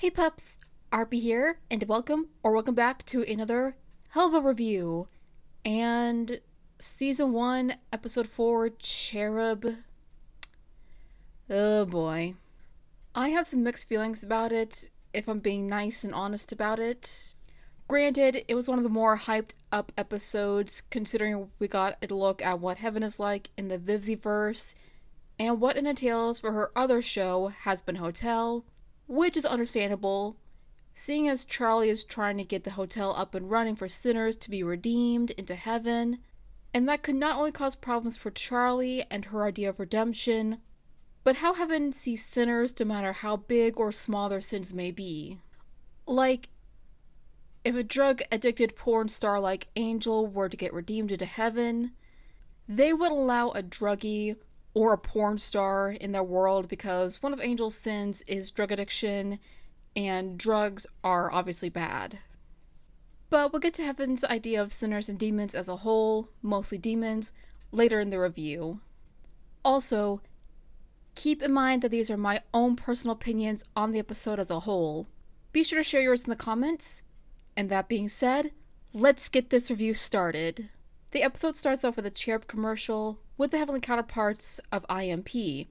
Hey pups, RP here, and welcome back to another hell of a review. And Season 1, Episode 4, Cherub. Oh boy. I have some mixed feelings about it, if I'm being nice and honest about it. Granted, it was one of the more hyped up episodes, considering we got a look at what heaven is like in the Vivzieverse, and what it entails for her other show, Has Been Hotel, which is understandable, seeing as Charlie is trying to get the hotel up and running for sinners to be redeemed into heaven, and that could not only cause problems for Charlie and her idea of redemption, but how heaven sees sinners no matter how big or small their sins may be. Like, if a drug-addicted porn star like Angel were to get redeemed into heaven, they would allow a druggie or a porn star in their world because one of Angel's sins is drug addiction, and drugs are obviously bad. But we'll get to Heaven's idea of sinners and demons as a whole, mostly demons, later in the review. Also, keep in mind that these are my own personal opinions on the episode as a whole. Be sure to share yours in the comments. And that being said, let's get this review started. The episode starts off with a cherub commercial with the heavenly counterparts of IMP.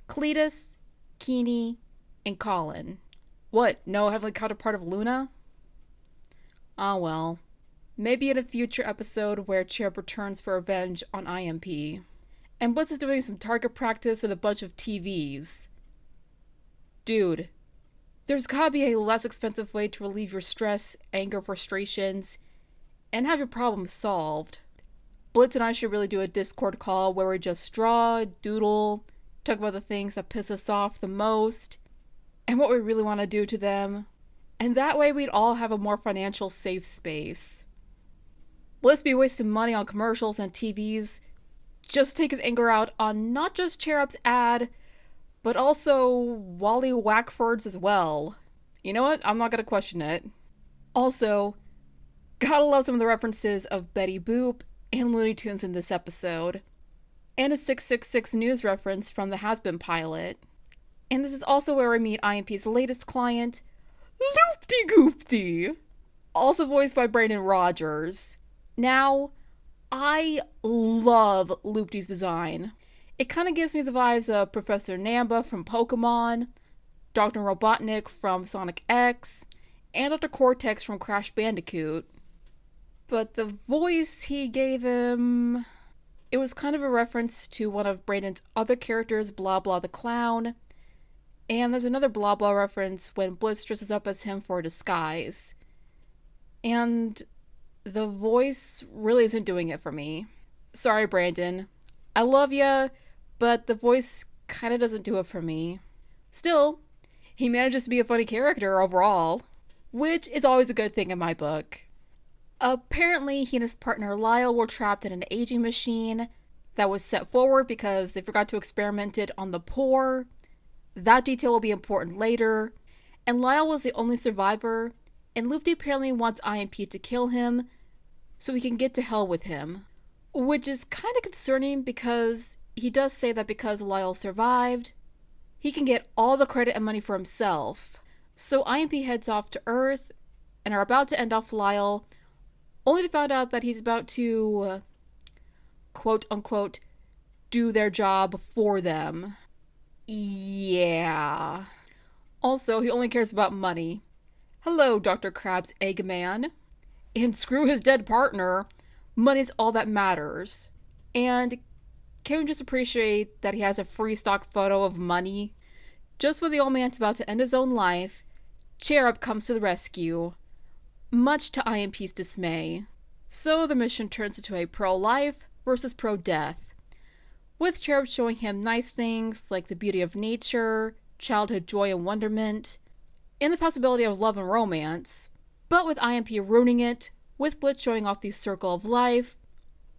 Cletus, Keeney, and Colin. What, no heavenly counterpart of Luna? Ah well. Maybe in a future episode where Cherub returns for revenge on IMP. And Blitz is doing some target practice with a bunch of TVs. Dude, there's gotta be a less expensive way to relieve your stress, anger, frustrations, and have your problems solved. Blitz and I should really do a Discord call where we just draw, doodle, talk about the things that piss us off the most, and what we really want to do to them. And that way we'd all have a more financial safe space. Blitz be wasting money on commercials and TVs just to take his anger out on not just Cherub's ad, but also Wally Wackford's as well. You know what? I'm not gonna question it. Also, gotta love some of the references of Betty Boop and Looney Tunes in this episode. And a 666 News reference from the Has-Been pilot. And this is also where we meet IMP's latest client, Loopty-Goopty, also voiced by Brandon Rogers. Now, I love Loopty's design. It kind of gives me the vibes of Professor Namba from Pokemon, Dr. Robotnik from Sonic X, and Dr. Cortex from Crash Bandicoot. But the voice he gave him, it was kind of a reference to one of Brandon's other characters, Blah Blah the Clown. And there's another Blah Blah reference when Blitz dresses up as him for a disguise. And the voice really isn't doing it for me. Sorry, Brandon. I love ya, but the voice kind of doesn't do it for me. Still, he manages to be a funny character overall, which is always a good thing in my book. Apparently, he and his partner Lyle were trapped in an aging machine that was set forward because they forgot to experiment it on the poor. That detail will be important later. And Lyle was the only survivor, and Loopty apparently wants IMP to kill him so he can get to hell with him. Which is kind of concerning because he does say that because Lyle survived, he can get all the credit and money for himself. So IMP heads off to Earth and are about to end off Lyle, only to find out that he's about to, quote unquote, do their job for them. Yeah. Also, he only cares about money. Hello, Dr. Crab's Eggman. And screw his dead partner, money's all that matters. And can we just appreciate that he has a free stock photo of money? Just when the old man's about to end his own life, Cherub comes to the rescue, much to IMP's dismay. So the mission turns into a pro-life versus pro-death, with Cherub showing him nice things like the beauty of nature, childhood joy and wonderment, and the possibility of love and romance, but with IMP ruining it, with Blitz showing off the circle of life,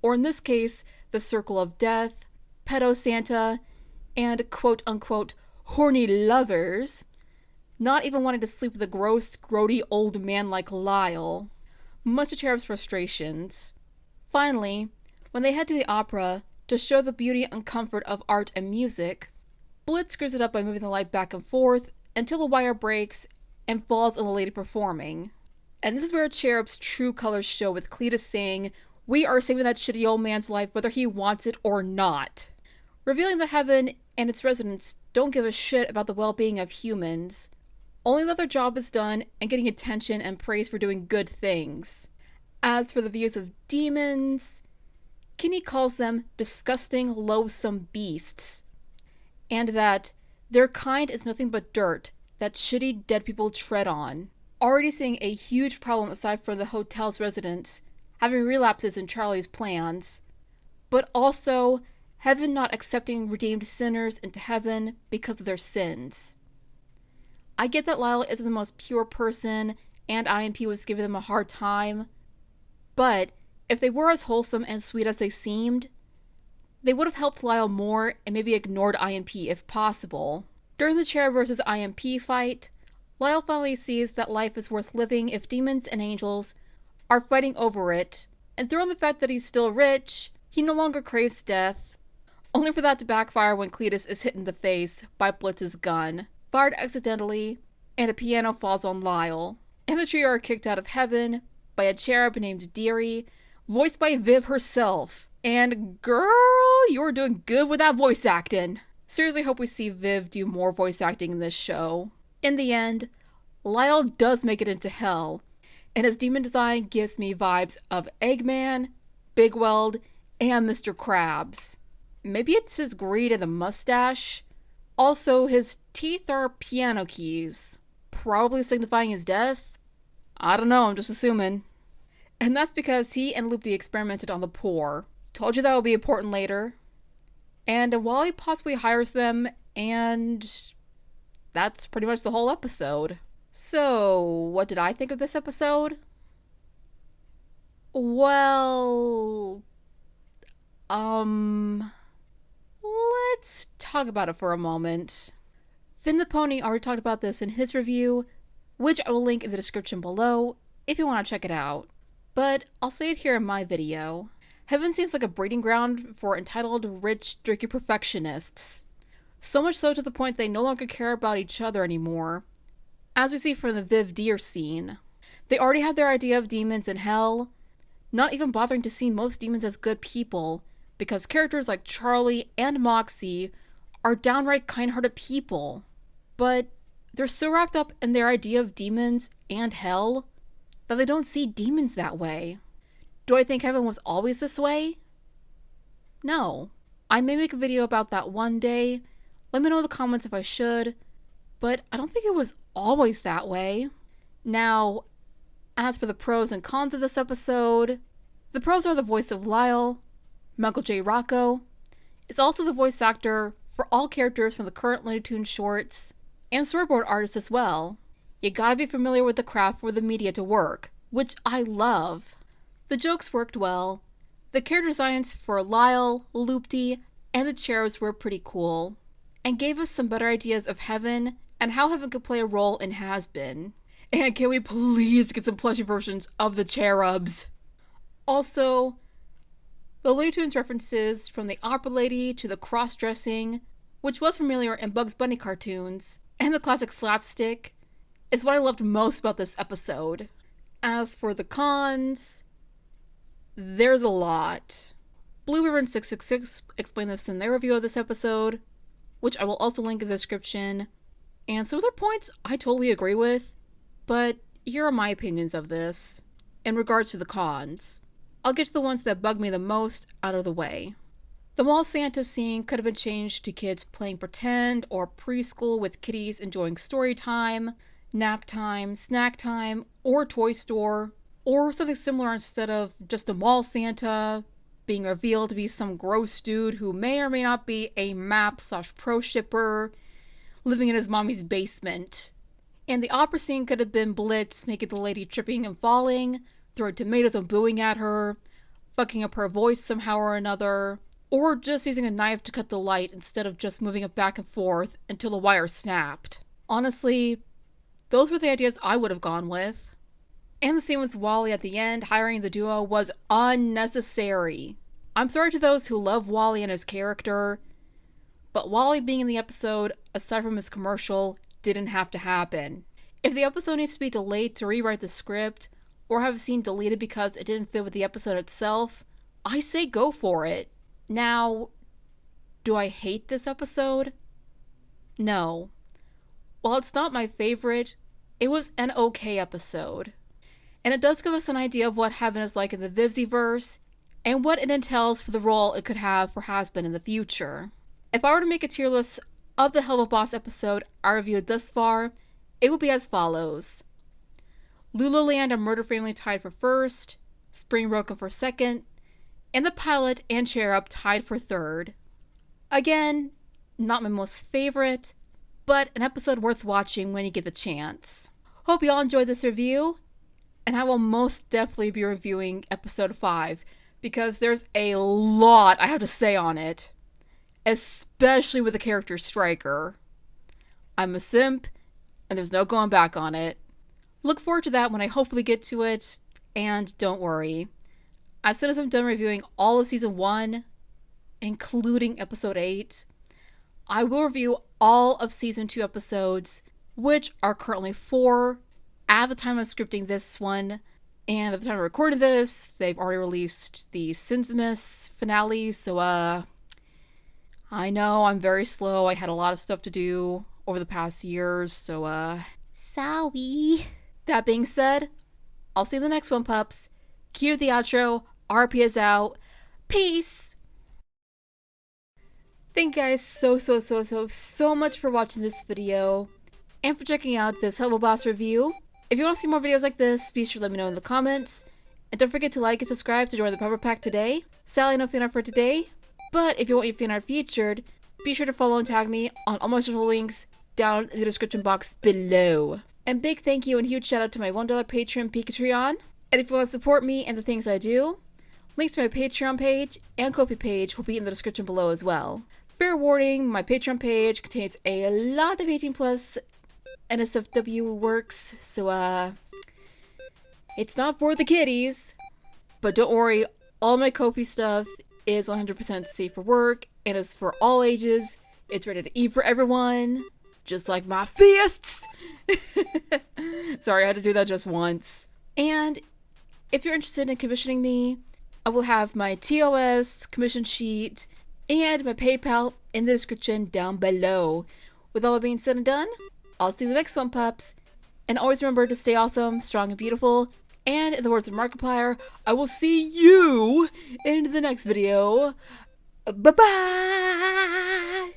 or in this case, the circle of death, pedo Santa, and quote-unquote horny lovers, not even wanting to sleep with a gross, grody old man like Lyle, much to Cherub's frustrations. Finally, when they head to the opera to show the beauty and comfort of art and music, Blitz screws it up by moving the light back and forth until the wire breaks and falls on the lady performing. And this is where Cherub's true colors show, with Cletus saying, "We are saving that shitty old man's life whether he wants it or not," revealing that heaven and its residents don't give a shit about the well-being of humans, only that their job is done and getting attention and praise for doing good things. As for the views of demons, Kinney calls them disgusting, loathsome beasts, and that their kind is nothing but dirt that shitty dead people tread on. Already seeing a huge problem aside from the hotel's residents having relapses in Charlie's plans, but also heaven not accepting redeemed sinners into heaven because of their sins. I get that Lyle isn't the most pure person and IMP was giving them a hard time, but if they were as wholesome and sweet as they seemed, they would have helped Lyle more and maybe ignored IMP if possible. During the Cherub versus IMP fight, Lyle finally sees that life is worth living if demons and angels are fighting over it, and throw in the fact that he's still rich, he no longer craves death, only for that to backfire when Cletus is hit in the face by Blitz's gun, fired accidentally, and a piano falls on Lyle. And the trio are kicked out of heaven by a cherub named Deary, voiced by Viv herself. And girl, you're doing good with that voice acting. Seriously hope we see Viv do more voice acting in this show. In the end, Lyle does make it into hell, and his demon design gives me vibes of Eggman, Big Weld, and Mr. Krabs. Maybe it's his greed and the mustache. Also, his teeth are piano keys, probably signifying his death. I don't know, I'm just assuming. And that's because he and Loopty experimented on the poor. Told you that would be important later. And Wally possibly hires them, and that's pretty much the whole episode. So, what did I think of this episode? Well, let's talk about it for a moment. Finn the Pony already talked about this in his review, which I will link in the description below if you want to check it out. But I'll say it here in my video. Heaven seems like a breeding ground for entitled, rich, jerky perfectionists. So much so to the point they no longer care about each other anymore. As we see from the Viv Deer scene, they already have their idea of demons in hell, not even bothering to see most demons as good people, because characters like Charlie and Moxie are downright kind-hearted people. But they're so wrapped up in their idea of demons and hell that they don't see demons that way. Do I think heaven was always this way? No. I may make a video about that one day. Let me know in the comments if I should. But I don't think it was always that way. Now, as for the pros and cons of this episode, the pros are the voice of Lyle, Michael J. Rocco. Is also the voice actor for all characters from the current Looney Tunes shorts, and storyboard artist as well. You gotta be familiar with the craft for the media to work, which I love. The jokes worked well. The character designs for Lyle, Loopty, and the cherubs were pretty cool, and gave us some better ideas of heaven and how heaven could play a role in Has-Been. And can we please get some plushie versions of the cherubs? Also, the Looney Tunes references from the opera lady to the cross-dressing, which was familiar in Bugs Bunny cartoons, and the classic slapstick, is what I loved most about this episode. As for the cons, there's a lot. Blue Ribbon 666 explained this in their review of this episode, which I will also link in the description, and some of their points I totally agree with, but here are my opinions of this. In regards to the cons, I'll get to the ones that bug me the most out of the way. The mall Santa scene could have been changed to kids playing pretend or preschool with kiddies enjoying story time, nap time, snack time, or toy store, or something similar instead of just a mall Santa being revealed to be some gross dude who may or may not be a map/pro shipper living in his mommy's basement. And the opera scene could have been Blitz making the lady tripping and falling, throwing tomatoes and booing at her, fucking up her voice somehow or another, or just using a knife to cut the light instead of just moving it back and forth until the wire snapped. Honestly, those were the ideas I would have gone with. And the scene with Wally at the end hiring the duo was unnecessary. I'm sorry to those who love Wally and his character, but Wally being in the episode, aside from his commercial, didn't have to happen. If the episode needs to be delayed to rewrite the script, or have a scene deleted because it didn't fit with the episode itself, I say go for it. Now, do I hate this episode? No. While it's not my favorite, it was an okay episode. And it does give us an idea of what heaven is like in the Vivzieverse, and what it entails for the role it could have for Has-Been in the future. If I were to make a tier list of the Hell of a Boss episode I reviewed thus far, it would be as follows. Lululand and Murder Family tied for first, Spring Broken for second, and the pilot and Cherub tied for third. Again, not my most favorite, but an episode worth watching when you get the chance. Hope you all enjoyed this review, and I will most definitely be reviewing episode 5 because there's a lot I have to say on it, especially with the character Striker. I'm a simp, and there's no going back on it. Look forward to that when I hopefully get to it, and don't worry. As soon as I'm done reviewing all of Season 1, including Episode 8, I will review all of Season 2 episodes, which are currently 4 at the time of scripting this one, and at the time of recording this, they've already released the Sinzmas finale, so I know I'm very slow. I had a lot of stuff to do over the past years, so sorry. That being said, I'll see you in the next one, pups. Cue the outro. RP is out. Peace! Thank you guys so much for watching this video and for checking out this Hell of a Boss review. If you want to see more videos like this, be sure to let me know in the comments. And don't forget to like and subscribe to join the Pepper Pack today. Sadly, no fan art for today, but if you want your fan art featured, be sure to follow and tag me on all my social links down in the description box below. And big thank you and huge shout out to my $1 patron Picarto. And if you want to support me and the things I do, links to my Patreon page and Ko-fi page will be in the description below as well. Fair warning, my Patreon page contains a lot of 18+ NSFW works, so it's not for the kiddies. But don't worry, all my Ko-fi stuff is 100% safe for work and is for all ages. It's ready to eat for everyone, just like my fists. Sorry, I had to do that just once. And if you're interested in commissioning me, I will have my TOS commission sheet and my PayPal in the description down below. With all that being said and done, I'll see you in the next one, pups. And always remember to stay awesome, strong, and beautiful. And in the words of Markiplier, I will see you in the next video. Bye-bye!